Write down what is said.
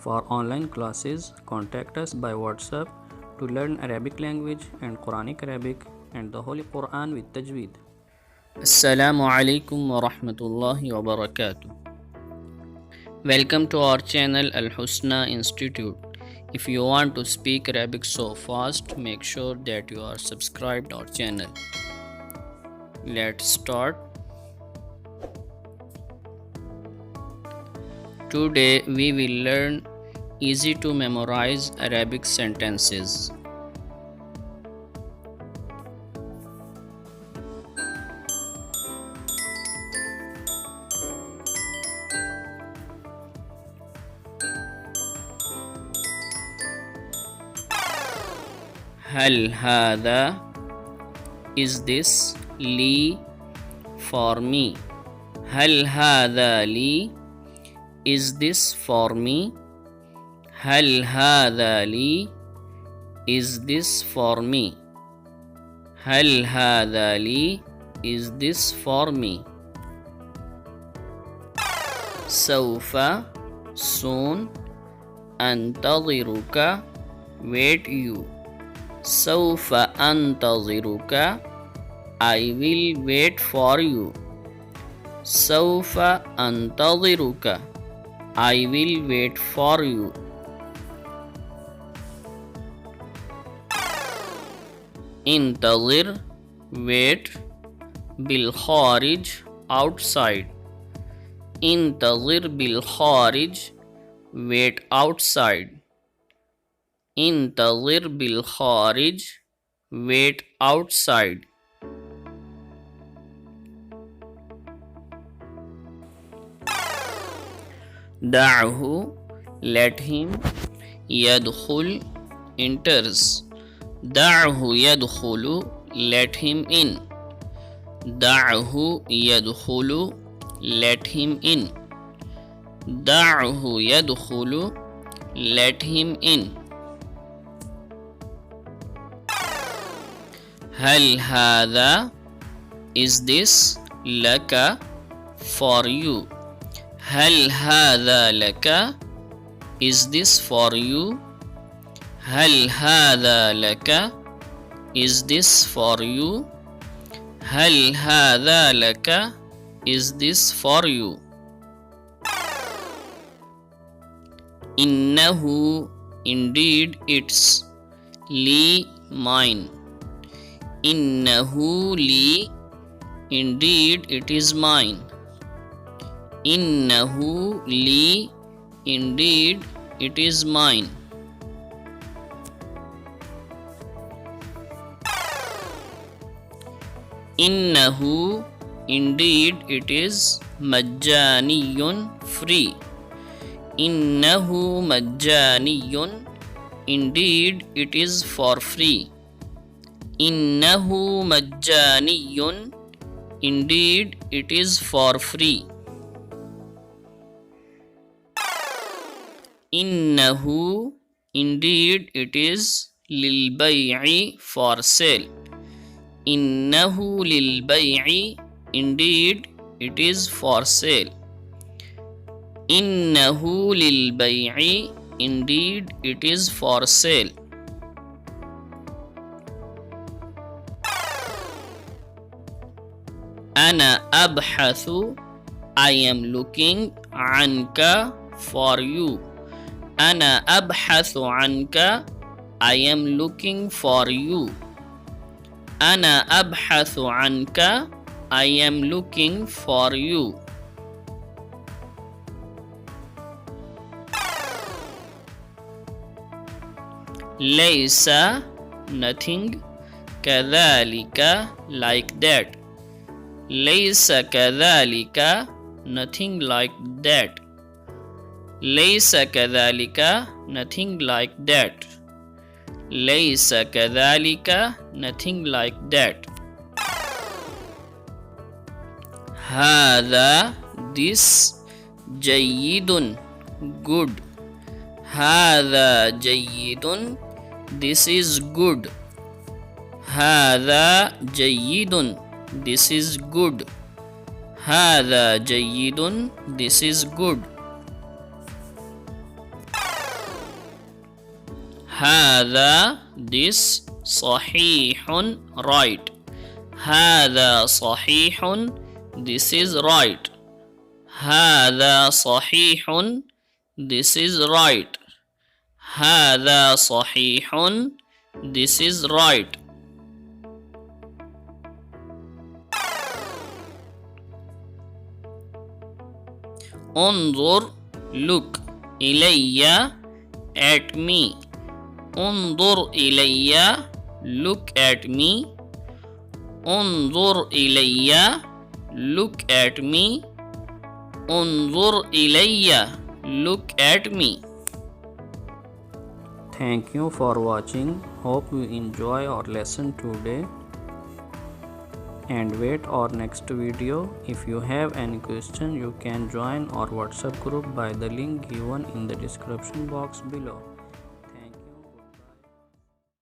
For online classes, contact us by WhatsApp to learn Arabic language and Quranic Arabic and the Holy Qur'an with Tajweed. Assalamu alaikum wa rahmatullahi wa barakatuh. Welcome to our channel Al-husnainstitute. If you want to speak Arabic so fast, make sure that you are subscribed our channel. Let's start. Today we will learn easy to memorize Arabic sentences. هل هذا, is this, لي, for me. هل هذا لي, is this for me. هل هذا لي, is this for me. هل هذا لي, is this for me. سوف, soon. أنتظرك, wait you. سوف أنتظرك, I will wait for you. سوف أنتظرك, I will wait for you. انتظر, wait. بالخارج, outside. انتظر بالخارج, wait outside. انتظر بالخارج, wait outside. دعه, let him. يدخل, enters. دعه يدخل, let him in. دعه يدخل, let him in. دعه يدخل, let him in. هل هذا, is this, لك, for you. هل هذا لك, is this for you. هل هذا لك, is this for you. هل هذا لك, is this for you. إنه, indeed it's, لي, mine. إنه لي, indeed it is mine. إنه لي, indeed it is mine. إنه, indeed it is, مجاني, free. إنه مجاني, indeed it is for free. إنه مجاني, indeed it is for free. إنه, indeed it is, للبيع, for sale. إنه للبيع, indeed it is for sale. إنه للبيع, indeed it is for sale. أنا أبحث, I am looking, عنك, for you. أنا أبحث عنك, I am looking for you. أنا أبحث عنك, I am looking for you. ليس, nothing. كذلك, like that. ليس كذلك, nothing like that. ليس كذلك, nothing like that. ليس كذلك, nothing like that. هذا, this. جيد, good. هذا جيد, this is good. هذا جيد, this is good. هذا جيد, this is good. هذا this صحيح right. هذا صحيح this is right. هذا صحيح this is right. هذا صحيح this is right. انظر look إلي at me. انظر إلي look at me. انظر إلي look at me. انظر إلي look at me. Thank you for watching. Hope you enjoy our lesson today and wait our next video. If you have any question, you can join our WhatsApp group by the link given in the description box below.